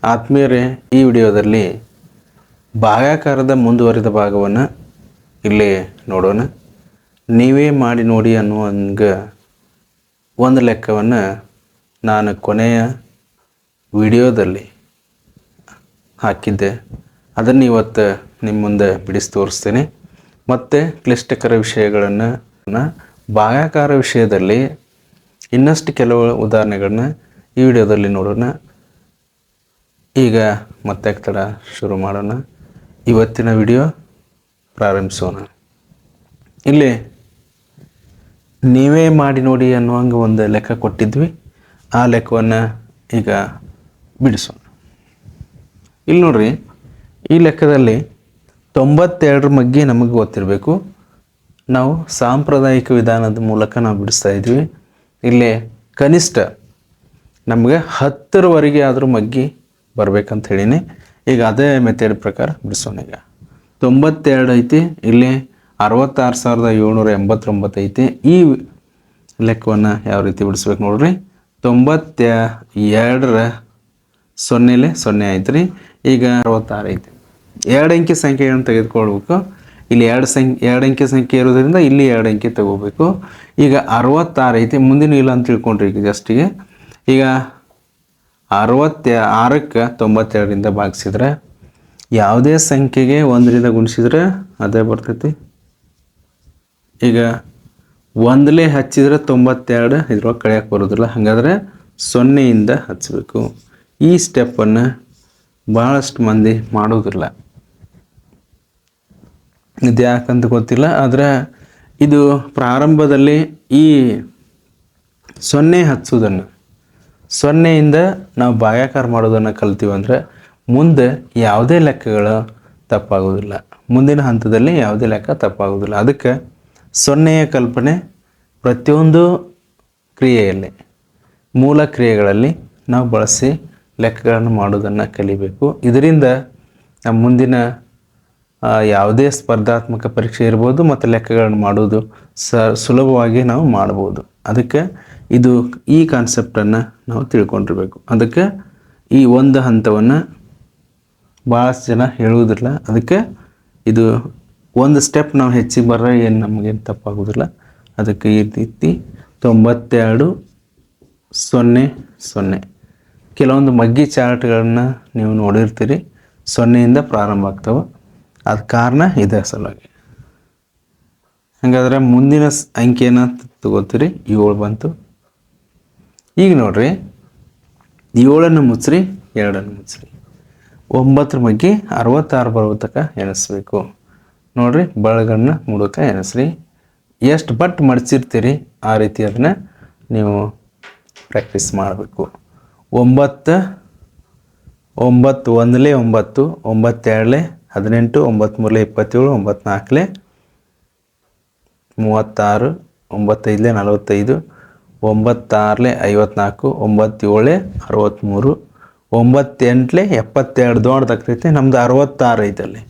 ಆತ್ಮೀಯರೇ, ಈ ವಿಡಿಯೋದಲ್ಲಿ ಭಾಗಾಕಾರದ ಮುಂದುವರಿದ ಭಾಗವನ್ನು ಇಲ್ಲಿ ನೋಡೋಣ. ನೀವೇ ಮಾಡಿ ನೋಡಿ ಅನ್ನುವಂಗ ಒಂದು ಲೆಕ್ಕವನ್ನು ನಾನು ಕೊನೆಯ ವಿಡಿಯೋದಲ್ಲಿ ಹಾಕಿದ್ದೆ. ಅದನ್ನು ಇವತ್ತು ನಿಮ್ಮ ಮುಂದೆ ಬಿಡಿಸಿ ತೋರಿಸ್ತೇನೆ. ಮತ್ತು ಕ್ಲಿಷ್ಟಕರ ವಿಷಯಗಳನ್ನು ಭಾಗಾಕಾರ ವಿಷಯದಲ್ಲಿ ಇನ್ನಷ್ಟು ಕೆಲವು ಉದಾಹರಣೆಗಳನ್ನ ಈ ವಿಡಿಯೋದಲ್ಲಿ ನೋಡೋಣ. ಈಗ ಮತ್ತೆ ತಡ ಶುರು ಮಾಡೋಣ. ಇವತ್ತಿನ ವಿಡಿಯೋ ಪ್ರಾರಂಭಿಸೋಣ. ಇಲ್ಲಿ ನೀವೇ ಮಾಡಿ ನೋಡಿ ಅನ್ನುವಂಗೆ ಒಂದು ಲೆಕ್ಕ ಕೊಟ್ಟಿದ್ವಿ. ಆ ಲೆಕ್ಕವನ್ನು ಈಗ ಬಿಡಿಸೋಣ. ಇಲ್ಲಿ ನೋಡ್ರಿ, ಈ ಲೆಕ್ಕದಲ್ಲಿ 92 ಬಗ್ಗೆ ನಮಗೆ ಗೊತ್ತಿರಬೇಕು. ನಾವು ಸಾಂಪ್ರದಾಯಿಕ ವಿಧಾನದ ಮೂಲಕ ನಾವು ಬಿಡಿಸ್ತಾ ಇದ್ವಿ. ಇಲ್ಲಿ ಕನಿಷ್ಠ ನಮಗೆ 10ರವರೆಗೆ ಆದರೂ ಮಗ್ಗಿ ಬರ್ಬೇಕಂತ ಹೇಳಿನಿ. ಈಗ ಅದೇ ಮೆಥಡ್ ಪ್ರಕಾರ ಬಿಡಿಸೋಣ. ಈಗ 92 ಐತಿ, ಇಲ್ಲಿ 66,789 ಐತಿ. ಈ ಲೆಕ್ಕವನ್ನು ಯಾವ ರೀತಿ ಬಿಡಿಸ್ಬೇಕು ನೋಡ್ರಿ. 92ರ 0 ಐತ್ರಿ. ಈಗ 66 ಐತಿ. 2 ಅಂಕಿ ಸಂಖ್ಯೆಗಳನ್ನು ತೆಗೆದುಕೊಳ್ಬೇಕು. ಇಲ್ಲಿ 2 ಅಂಕಿ ಸಂಖ್ಯೆ ಇರೋದ್ರಿಂದ ಇಲ್ಲಿ 2 ಅಂಕಿ ತಗೋಬೇಕು. ಈಗ 66 ಐತಿ, ಮುಂದಿನ ಇಲ್ಲ ಅಂತ ತಿಳ್ಕೊಂಡ್ರಿ. ಈಗ ಜಸ್ಟಿಗೆ ಈಗ 66ಕ್ಕೆ 92ರಿಂದ ಭಾಗಿಸಿದ್ರೆ ಯಾವುದೇ ಸಂಖ್ಯೆಗೆ 1ರಿಂದ ಗುಣಿಸಿದ್ರೆ ಅದೇ ಬರ್ತೈತಿ. ಈಗ 1ಲೇ ಹಚ್ಚಿದ್ರೆ 92, ಇದ್ರೊಳಗೆ ಕಳೆಯಕ್ಕೆ ಬರೋದಿಲ್ಲ. ಹಾಗಾದರೆ 0ಯಿಂದ ಹಚ್ಚಬೇಕು. ಈ ಸ್ಟೆಪ್ಪನ್ನು ಭಾಳಷ್ಟು ಮಂದಿ ಮಾಡೋದಿಲ್ಲ. ಇದು ಯಾಕಂತ ಗೊತ್ತಿಲ್ಲ. ಆದರೆ ಇದು ಪ್ರಾರಂಭದಲ್ಲಿ ಈ 0 ಹಚ್ಚೋದನ್ನು, 0ಯಿಂದ ನಾವು ಭಾಗಾಕಾರ ಮಾಡೋದನ್ನು ಕಲ್ತೀವಿ ಅಂದರೆ ಮುಂದೆ ಯಾವುದೇ ಲೆಕ್ಕಗಳು ತಪ್ಪಾಗೋದಿಲ್ಲ. ಮುಂದಿನ ಹಂತದಲ್ಲಿ ಯಾವುದೇ ಲೆಕ್ಕ ತಪ್ಪಾಗೋದಿಲ್ಲ. ಅದಕ್ಕೆ 0ಯ ಕಲ್ಪನೆ ಪ್ರತಿಯೊಂದು ಕ್ರಿಯೆಯಲ್ಲಿ, ಮೂಲ ಕ್ರಿಯೆಗಳಲ್ಲಿ ನಾವು ಬಳಸಿ ಲೆಕ್ಕಗಳನ್ನು ಮಾಡೋದನ್ನು ಕಲಿಬೇಕು. ಇದರಿಂದ ನಮ್ಮ ಮುಂದಿನ ಯಾವುದೇ ಸ್ಪರ್ಧಾತ್ಮಕ ಪರೀಕ್ಷೆ ಇರ್ಬೋದು ಮತ್ತು ಲೆಕ್ಕಗಳನ್ನು ಮಾಡೋದು ಸುಲಭವಾಗಿ ನಾವು ಮಾಡ್ಬೋದು. ಅದಕ್ಕೆ ಈ ಕಾನ್ಸೆಪ್ಟನ್ನು ನಾವು ತಿಳ್ಕೊಂಡಿರ್ಬೇಕು. ಅದಕ್ಕೆ ಈ ಒಂದು ಹಂತವನ್ನು ಭಾಳಷ್ಟು ಜನ ಹೇಳುವುದಿಲ್ಲ. ಅದಕ್ಕೆ ಇದು ಒಂದು ಸ್ಟೆಪ್ ನಾವು ಹೆಚ್ಚಿಗೆ ಬರ್ರೆ ಏನು ನಮಗೇನು ತಪ್ಪಾಗೋದಿಲ್ಲ. ಅದಕ್ಕೆ ಈ ರೀತಿ 92 0 0 ಕೆಲವೊಂದು ಮಗ್ಗಿ ಚಾರ್ಟ್ಗಳನ್ನು ನೀವು ನೋಡಿರ್ತೀರಿ. 0ಯಿಂದ ಪ್ರಾರಂಭ ಆಗ್ತವೆ. ಅದು ಕಾರಣ ಇದೇ ಸಲುವಾಗಿ. ಹಾಗಾದ್ರೆ ಮುಂದಿನ ಅಂಕಿಯನ್ನು ತಗೋತೀರಿ. 7 ಬಂತು. ಈಗ ನೋಡ್ರಿ, 7ಅನ್ನು ಮುಚ್ಚ್ರಿ, 2ಅನ್ನು ಮುಚ್ಚ್ರಿ. 9ರ ಮಗ್ಗಿ 66 ಬರೋ ತನಕ ಎಣಿಸ್ಬೇಕು. ನೋಡ್ರಿ, ಬಳಗನ್ನ ಮುಡುಕ ಎಣಿಸ್ರಿ. ಎಷ್ಟು ಬಟ್ ಮಡಚಿರ್ತೀರಿ ಆ ರೀತಿ ಅದನ್ನು ನೀವು ಪ್ರಾಕ್ಟೀಸ್ ಮಾಡಬೇಕು. 9 9 1ಲೇ 9, 9 2ಲೇ 18, 9 3ಲೇ 27, 9 4ಲೇ 36, 9 5ಲೇ 45, 9 6ಲೇ 54, 9 7ಲೇ 63, 9 8ಲೇ 72 ದೊಡ್ಡದಾಗ್ತೈತಿ. ನಮ್ದು 66 ಐತಲ್ಲಿ.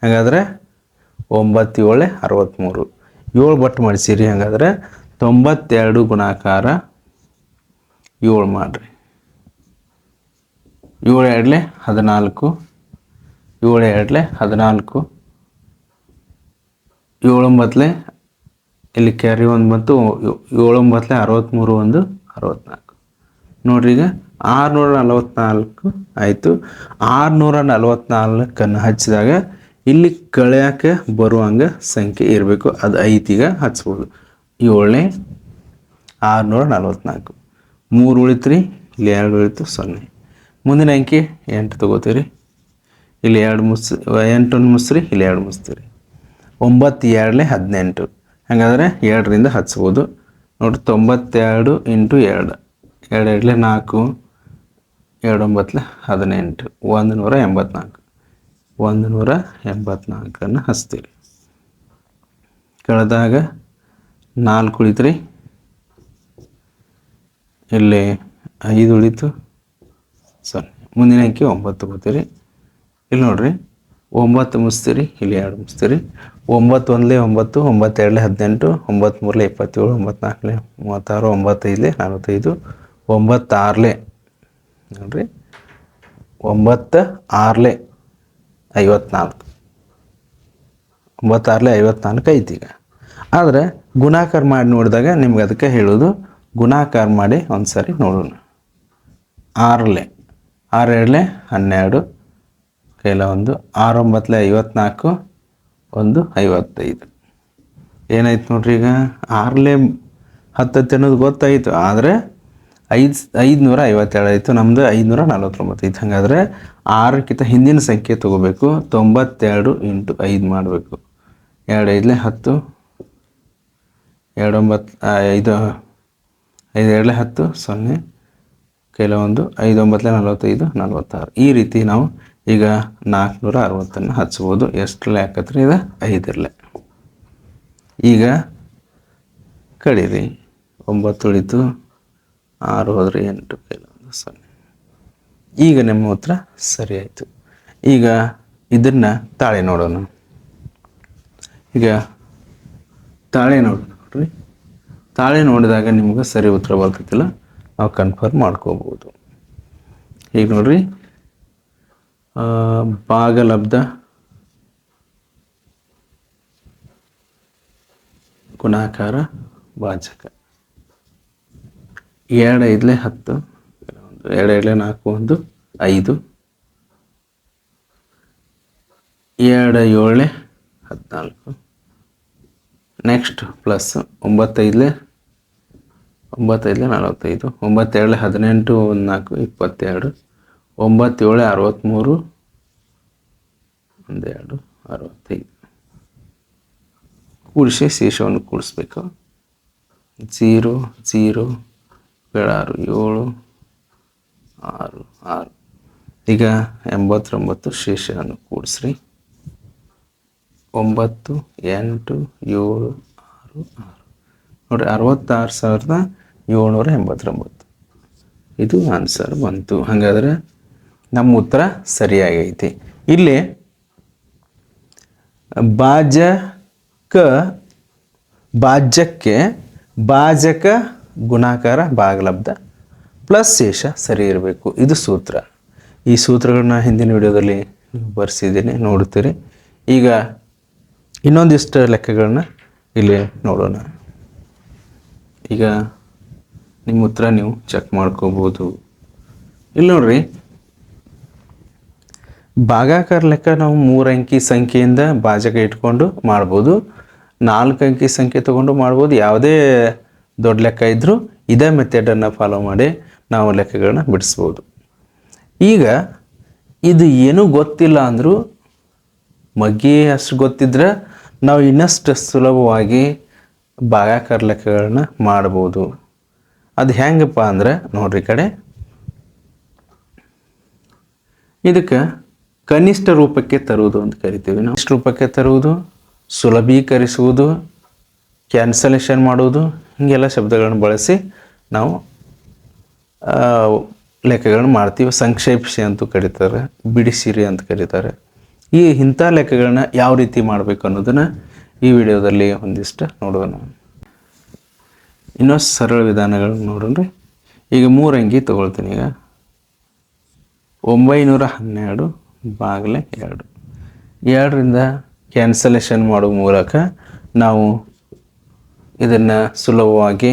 ಹಾಗಾದರೆ 9 7ಲೇ 63, 7 ಬಟ್ ಮಾಡಿಸಿರಿ. ಹಾಗಾದರೆ 92 ಗುಣಾಕಾರ 7 ಮಾಡಿರಿ. 7 2ಲೇ 14, 7 2ಲೇ 14, 7 9ಲೇ ಇಲ್ಲಿ ಕ್ಯಾರಿ 1 ಬಂತು. 7 9ಲೇ 63, 1 64. ನೋಡ್ರಿ, ಈಗ 644 ಆಯಿತು. 644 ಹಚ್ಚಿದಾಗ ಇಲ್ಲಿ ಕಳೆಯೋಕೆ ಬರುವಂಗೆ ಸಂಖ್ಯೆ ಇರಬೇಕು. ಅದು 5 ಈಗ ಹಚ್ಬೋದು. 7ನೇ 644, 3 ಉಳಿತ್ರಿ, ಇಲ್ಲಿ 2 ಉಳಿತು, 0. ಮುಂದಿನ ಅಂಕಿ 8 ತಗೋತೀರಿ. ಇಲ್ಲಿ 2 8 ಮುಸ್ರಿ, ಇಲ್ಲಿ 2 ಮುಸ್ತೀರಿ. 9 2ಲೇ 18. ಹಾಗಾದರೆ 2ರಿಂದ ಹಚ್ಬೋದು. ನೋಡಿರಿ, 92 × 2, 2 2ಲೇ 4, 2 9ಲೇ 18, 184. 184 ಹಚ್ತೀರಿ. ಕಳೆದಾಗ 4 ಉಳಿತ್ರಿ, ಇಲ್ಲಿ 5 ಉಳಿತು, 0. ಮುಂದಿನ ಅಂಕಿ 9 ತಗೋತೀರಿ. ಇಲ್ಲಿ ನೋಡ್ರಿ, 9 ಮುಸ್ತೀರಿ, ಇಲ್ಲಿ 2 ಮುಸ್ತೀರಿ. 9 1ಲೇ 9, 9 2ಲೇ 18, 9 3ಲೇ 27, 9 4ಲೇ 36, 9 5ಲೇ 45, 9 6ಲೇ ನೋಡ್ರಿ 9 6 54, 9 6 54 ಐತಿ. ಈಗ ಆದರೆ ಗುಣಾಕಾರ ಮಾಡಿ ನೋಡಿದಾಗ ನಿಮ್ಗೆ ಅದಕ್ಕೆ ಹೇಳೋದು, ಗುಣಾಕಾರ ಮಾಡಿ ಒಂದು ಸರಿ ನೋಡೋಣ. 6 6 2 12 ಕೈಲ 1, 6 9 54, 1 55. ಏನಾಯ್ತು ನೋಡ್ರಿ, ಈಗ 6 10 ಅನ್ನೋದು ಗೊತ್ತಾಯಿತು, ಆದರೆ 557 ಆಯಿತು, ನಮ್ಮದು 549 ಐತೆ. ಹಾಗಾದರೆ 6ಕ್ಕಿಂತ ಹಿಂದಿನ ಸಂಖ್ಯೆ ತೊಗೋಬೇಕು. 92 × 5 ಮಾಡಬೇಕು. 2 5 10, 2 9 5 5 2 10 0 ಕೈಲ 1, 5 9 45 46. ಈ ರೀತಿ ನಾವು ಈಗ 460 ಹಚ್ಬೋದು. ಎಷ್ಟರಲ್ಲೇ ಹಾಕತ್ರಿ, ಇದು 5 ಈಗ ಕಡೀರಿ. 9 ಉಳಿತು, 6 ಹೋದ್ರೆ 8 ಕೈಲ 1 0. ಈಗ ನಿಮ್ಮ ಉತ್ತರ ಸರಿ ಆಯಿತು. ಈಗ ಇದನ್ನು ತಾಳೆ ನೋಡೋಣ. ಈಗ ತಾಳೆ ನೋಡ್ರಿ, ತಾಳೆ ನೋಡಿದಾಗ ನಿಮ್ಗೆ ಸರಿ ಉತ್ತರ ಬರ್ತೈತಿಲ್ಲ, ನಾವು ಕನ್ಫರ್ಮ್ ಮಾಡ್ಕೋಬೋದು. ಈಗ ನೋಡ್ರಿ, ಭಾಗಲಬ್ಧ ಗುಣಾಕಾರ ಭಾಜಕ. 2 5 10, 2 2 4 1 5, 2 7 14. Next plus 9 5 45, 9 2 18 1 4 22, 9 7 63, 1 2 65. ಕೂಡಿಸಿ ಶೇಷವನ್ನು ಕೂಡಿಸ್ಬೇಕು. 0 0 6 7 6 6. ಈಗ 89 ಶೇಷವನ್ನು ಕೂಡಿಸ್ರಿ. 9 8 7 6 6 ನೋಡಿರಿ, 66,789. ಇದು ಆನ್ಸರ್ ಬಂತು. ಹಾಗಾದರೆ ನಮ್ಮ ಉತ್ತರ ಸರಿಯಾಗೈತಿ. ಇಲ್ಲಿ ಭಾಜ್ಯಕ್ಕೆ ಭಾಜಕ ಗುಣಾಕಾರ ಭಾಗಲಬ್ಧ ಪ್ಲಸ್ ಶೇಷ ಸರಿ ಇರಬೇಕು. ಇದು ಸೂತ್ರ. ಈ ಸೂತ್ರಗಳನ್ನ ಹಿಂದಿನ ವಿಡಿಯೋದಲ್ಲಿ ಬರೆಸಿದ್ದೀನಿ, ನೋಡ್ತೀರಿ. ಈಗ ಇನ್ನೊಂದಿಷ್ಟು ಲೆಕ್ಕಗಳನ್ನ ಇಲ್ಲಿ ನೋಡೋಣ. ಈಗ ನಿಮ್ಮ ಉತ್ತರ ನೀವು ಚೆಕ್ ಮಾಡ್ಕೋಬೋದು. ಇಲ್ಲಿ ನೋಡ್ರಿ, ಭಾಗಾಕಾರ ಲೆಕ್ಕ ನಾವು 3 ಅಂಕಿ ಸಂಖ್ಯೆಯಿಂದ ಭಾಜಕ ಇಟ್ಕೊಂಡು ಮಾಡ್ಬೋದು, 4 ಅಂಕಿ ಸಂಖ್ಯೆ ತೊಗೊಂಡು ಮಾಡ್ಬೋದು. ಯಾವುದೇ ದೊಡ್ಡ ಲೆಕ್ಕ ಇದ್ದರೂ ಇದೇ ಮೆಥಡನ್ನು ಫಾಲೋ ಮಾಡಿ ನಾವು ಲೆಕ್ಕಗಳನ್ನ ಬಿಡಿಸ್ಬೋದು. ಈಗ ಇದು ಏನೂ ಗೊತ್ತಿಲ್ಲ ಅಂದರೂ, ಮಗ್ಗಿ ಅಷ್ಟು ಗೊತ್ತಿದ್ರೆ ನಾವು ಇನ್ನಷ್ಟು ಸುಲಭವಾಗಿ ಭಾಗಾಕಾರ ಲೆಕ್ಕಗಳನ್ನ ಮಾಡ್ಬೋದು. ಅದು ಹೆಂಗಪ್ಪ ಅಂದ್ರೆ ನೋಡ್ರಿ, ಕಡೆ ಇದಕ್ಕೆ ಕನಿಷ್ಠ ರೂಪಕ್ಕೆ ತರುವುದು ಅಂತ ಕರಿತೀವಿ ನಾವು. ಕನಿಷ್ಠ ರೂಪಕ್ಕೆ ತರುವುದು, ಸುಲಭೀಕರಿಸುವುದು, ಕ್ಯಾನ್ಸಲೇಷನ್ ಮಾಡುವುದು, ಹೀಗೆಲ್ಲ ಶಬ್ದಗಳನ್ನು ಬಳಸಿ ನಾವು ಲೆಕ್ಕಗಳನ್ನ ಮಾಡ್ತೀವಿ. ಸಂಕ್ಷೇಪಿಸಿ ಅಂತೂ ಕರೀತಾರೆ, ಬಿಡಿಸಿರಿ ಅಂತ ಕರೀತಾರೆ. ಇಂಥ ಲೆಕ್ಕಗಳನ್ನ ಯಾವ ರೀತಿ ಮಾಡಬೇಕು ಅನ್ನೋದನ್ನು ಈ ವಿಡಿಯೋದಲ್ಲಿ ಒಂದಿಷ್ಟು ನೋಡೋಣ. ಇನ್ನೊಂದು ಸರಳ ವಿಧಾನಗಳನ್ನ ನೋಡೋಣ. ಈಗ 3 ಅಂಕಿ ತೊಗೊಳ್ತೀನಿ. ಈಗ 912 ಭಾಗಲೆ 2. 2ರಿಂದ ಕ್ಯಾನ್ಸಲೇಷನ್ ಮಾಡೋ ಮೂಲಕ ನಾವು ಇದನ್ನು ಸುಲಭವಾಗಿ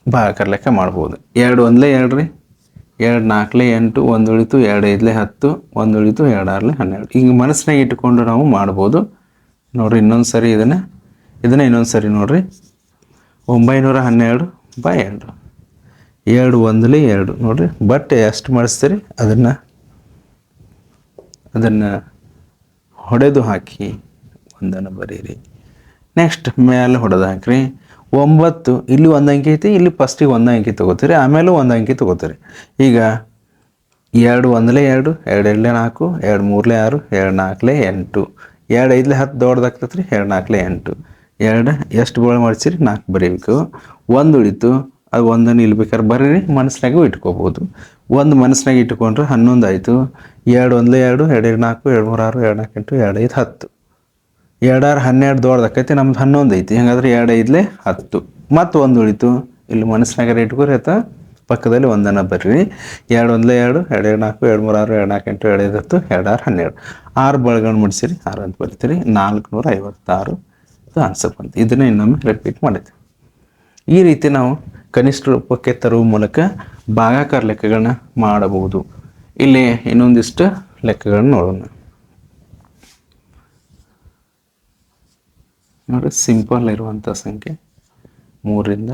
ಭಾಗಾಕಾರ ಲೆಕ್ಕ ಮಾಡ್ಬೋದು. 2 1 2 ರೀ, 2 4 8, 1 ಉಳಿತು, 2 5 10, 1 ಉಳಿತು, 2 6 12. ಈಗ ಮನಸ್ಸಿನಾಗ ಇಟ್ಟುಕೊಂಡು ನಾವು ಮಾಡ್ಬೋದು. ನೋಡಿರಿ, ಇನ್ನೊಂದು ಸರಿ ಇದನ್ನು ಇನ್ನೊಂದು ಸರಿ ನೋಡಿರಿ. 912 ಬೈ 2, 2 1 2 ನೋಡಿರಿ. ಬಟ್ ಎಷ್ಟು ಮಾಡಿಸ್ತೀರಿ ಅದನ್ನು ಹೊಡೆದು ಹಾಕಿ 1 ಬರೀರಿ. ನೆಕ್ಸ್ಟ್ ಮೇಲೆ ಹೊಡೆದು ಹಾಕಿರಿ. 9 ಇಲ್ಲಿ 1 ಅಂಕಿ ಐತಿ, ಇಲ್ಲಿ ಫಸ್ಟಿಗೆ 1 ಅಂಕಿ ತೊಗೋತೀರಿ, ಆಮೇಲೆ 1 ಅಂಕಿ ತೊಗೋತೀರಿ. ಈಗ 2 1 2, 2 2 4, 2 3 6, 2 4 8, 2 5 10 ದೊಡ್ಡದಾಗ್ತೈತೆ ರೀ. 2 4 8, 2 ಎಷ್ಟು ಬೋಳು ಮಾಡಿಸಿರಿ, 4 ಬರೀಬೇಕು. 1 ಉಳಿತು, ಅದು 1 ಇಲ್ಲಿ ಬೇಕಾದ್ರೆ ಬರೀರಿ, ಮನಸ್ಸಿನಾಗೂ ಇಟ್ಕೋಬೋದು. 1 ಮನಸ್ಸಿನಾಗ ಇಟ್ಕೊಂಡ್ರೆ 11 ಆಯಿತು. 2 1 2, 2 2 4, 2 3 6, 2 4 8, 2 5 10, 2 6 12 ದೊಡ್ಡದಾಕೈತಿ, ನಮ್ದು 11 ಐತಿ. ಹಾಗಾದ್ರೆ 2 5 10, ಮತ್ತು 1 ಉಳಿತು, ಇಲ್ಲಿ ಮನಸ್ಸಿನಾಗಾರ ಇಟ್ಕೋರಿ ಆಯ್ತಾ. ಪಕ್ಕದಲ್ಲಿ ಒಂದನ್ನು ಬರ್ರಿ. 2 1 2 2 4 2 3 6 2 4 8 2 5 10 2 6 12 6 ಬಳಗವನ್ನು ಮುಡಿಸಿರಿ 6 ಅಂತ ಬರ್ತೀರಿ. 456 ಇದು ಆನ್ಸರ್ ಬಂತು. ಇದನ್ನೇ ಇನ್ನೊಮ್ಮೆ ರಿಪೀಟ್ ಮಾಡಿದ್ವಿ. ಈ ರೀತಿ ನಾವು ಕನಿಷ್ಠ ರೂಪಕ್ಕೆ ತರುವ ಮೂಲಕ ಭಾಗಾಕಾರ ಲೆಕ್ಕಗಳನ್ನ ಮಾಡಬಹುದು. ಇಲ್ಲಿ ಇನ್ನೊಂದಿಷ್ಟು ಲೆಕ್ಕಗಳನ್ನ ನೋಡೋಣ. ನೋಡ್ರಿ, ಸಿಂಪಲ್ ಇರುವಂಥ ಸಂಖ್ಯೆ 3ರಿಂದ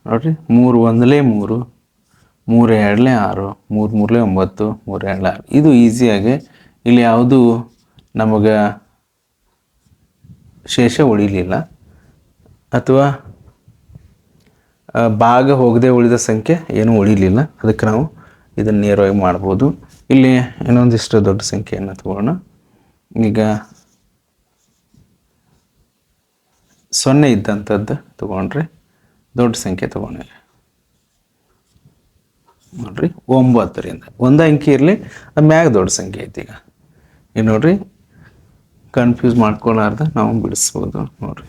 ನೋಡ್ರಿ, 3 1 3, 3 2 6, 3 3 9, 3 2 6. ಇದು ಈಸಿಯಾಗಿ ಇಲ್ಲಿ ಯಾವುದು ನಮಗೆ ಶೇಷ ಉಳಿಲಿಲ್ಲ ಅಥವಾ ಭಾಗ ಹೋಗದೆ ಉಳಿದ ಸಂಖ್ಯೆ ಏನೂ ಉಳಿಲಿಲ್ಲ. ಅದಕ್ಕೆ ನಾವು ಇದನ್ನು ನೇರವಾಗಿ ಮಾಡ್ಬೋದು. ಇಲ್ಲಿ ಇನ್ನೊಂದಿಷ್ಟು ದೊಡ್ಡ ಸಂಖ್ಯೆಯನ್ನು ತಗೋಣ. ಈಗ 0 ಇದ್ದಂಥದ್ದು ತಗೊಂಡ್ರೆ ದೊಡ್ಡ ಸಂಖ್ಯೆ ತಗೊಂಡ್ರೆ ನೋಡ್ರಿ 9ರಿಂದ ಒಂದು ಅಂಕಿ ಇರಲಿ, ಅದು ಮ್ಯಾಗ ದೊಡ್ಡ ಸಂಖ್ಯೆ ಐತಿ. ಈಗ ನೋಡ್ರಿ, ಕನ್ಫ್ಯೂಸ್ ಮಾಡ್ಕೊಳ್ಳಾರ್ದ ನಾವು ಬಿಡಿಸ್ಬೋದು. ನೋಡ್ರಿ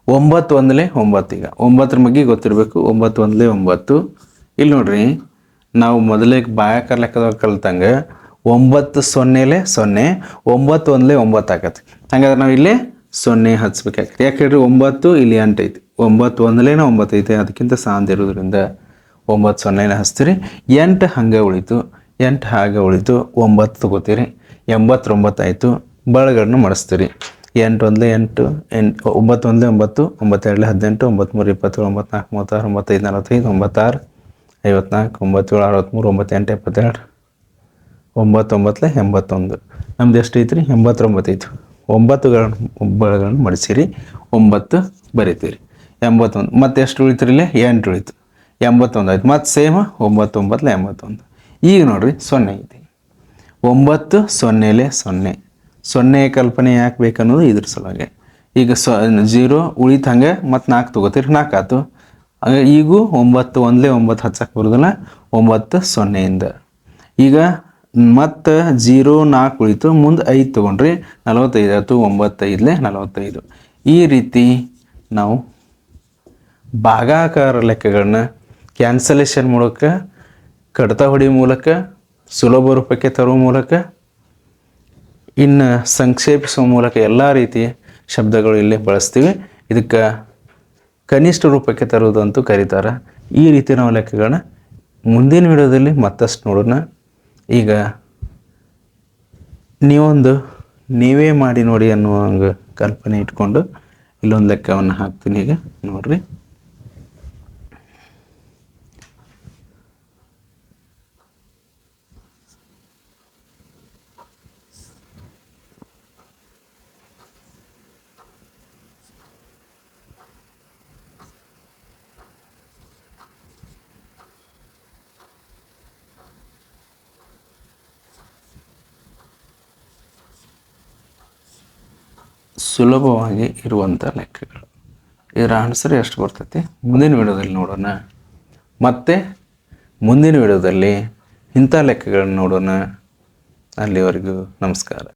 9 1 9. ಈಗ 9ರ ಬಗ್ಗೆ ಗೊತ್ತಿರಬೇಕು. 9 1 9. ಇಲ್ಲಿ ನೋಡ್ರಿ, ನಾವು ಮೊದಲೇ ಭಾಗಾಕಾರ ಲೆಕ್ಕದಾಗ ಕಲ್ತಂಗೆ 9 0 0, 9 1 9 ಆಗತ್ತೆ. ಹಾಗಾದ್ರೆ ನಾವು ಇಲ್ಲಿ 0 ಹಚ್ಬೇಕಾಗ್ತದೆ. ಯಾಕೆ ಹೇಳ್ರಿ, 9 ಇಲ್ಲಿ 8 ಐತಿ, 9 1 9 ಐತಿ, ಅದಕ್ಕಿಂತ ಸಾಂದ್ ಇರೋದ್ರಿಂದ 9 0 ಹಚ್ತೀರಿ. 8 ಹಂಗೆ ಉಳಿತು, 8 ಹಾಗೆ ಉಳಿತು. 9 ತಗೋತೀರಿ, 89 ಆಯಿತು. ಬಳಗನ್ನು ಮಾಡಿಸ್ತೀರಿ. 8 1 8, 9 1 9, 9 2 18, 9 3 27, 9 4 36, 9 5 45, 9 6 54, 9 7 63, 9 8 72, 9 9 81. ನಮ್ದು ಎಷ್ಟು ಐತ್ರಿ? 89 ಐತಿ. 9 ಬಳಗಳನ್ನು ಮಡಿಸಿರಿ, 9 ಬರಿತೀರಿ. 81 ಮತ್ತೆ ಎಷ್ಟು ಉಳಿತೀರಿ? ಇಲ್ಲಿ 8 ಉಳಿತು, 81 ಆಯ್ತು. ಮತ್ತು ಸೇಮ್ 9 9 81. ಈಗ ನೋಡ್ರಿ 0 ಐತಿ. 9 0 0. 0 ಕಲ್ಪನೆ ಯಾಕೆ ಬೇಕನ್ನೋದು ಇದ್ರ ಸಲುವಾಗಿ. ಈಗ 0 ಉಳಿತು, ಹಂಗೆ ಮತ್ತು 4 ತಗೋತೀರಿ, 4 ಆಯ್ತು. ಹಾಗೆ ಈಗೂ 9 1 9 ಹಚ್ಚಕ್ಕೆ ಬರೋದಿಲ್ಲ, 9 0ಇಂದ. ಈಗ ಮತ್ತು 0 4 ಉಳಿತು, ಮುಂದೆ 5 ತೊಗೊಂಡ್ರಿ, 45 ಆಯ್ತು. 9 5 45. ಈ ರೀತಿ ನಾವು ಭಾಗಾಕಾರ ಲೆಕ್ಕಗಳನ್ನ ಕ್ಯಾನ್ಸಲೇಷನ್ ಮೂಲಕ, ಕಡಿತ ಹೊಡೆಯುವ ಮೂಲಕ, ಸುಲಭ ರೂಪಕ್ಕೆ ತರುವ ಮೂಲಕ, ಇನ್ನು ಸಂಕ್ಷೇಪಿಸುವ ಮೂಲಕ ಎಲ್ಲ ರೀತಿಯ ಶಬ್ದಗಳು ಇಲ್ಲಿ ಬಳಸ್ತೀವಿ. ಇದಕ್ಕೆ ಕನಿಷ್ಠ ರೂಪಕ್ಕೆ ತರುವುದು ಅಂತೂ ಕರೀತಾರೆ. ಈ ರೀತಿ ನಾವು ಲೆಕ್ಕಗಳನ್ನ ಮುಂದಿನ ವಿಡಿಯೋದಲ್ಲಿ ಮತ್ತಷ್ಟು ನೋಡೋಣ. ಈಗ ನೀವೇ ಮಾಡಿ ನೋಡಿ ಅನ್ನುವ ಹಂಗೆ ಕಲ್ಪನೆ ಇಟ್ಕೊಂಡು ಇಲ್ಲೊಂದು ಲೆಕ್ಕವನ್ನು ಹಾಕ್ತೀನಿ. ಈಗ ನೋಡ್ರಿ, ಸುಲಭವಾಗಿ ಇರುವಂಥ ಲೆಕ್ಕಗಳು. ಇದರ ಆನ್ಸರ್ ಎಷ್ಟು ಬರ್ತೈತಿ ಮುಂದಿನ ವಿಡಿಯೋದಲ್ಲಿ ನೋಡೋಣ. ಮತ್ತೆ ಮುಂದಿನ ವಿಡಿಯೋದಲ್ಲಿ ಇಂಥ ಲೆಕ್ಕಗಳನ್ನ ನೋಡೋಣ. ಅಲ್ಲಿವರೆಗೂ ನಮಸ್ಕಾರ.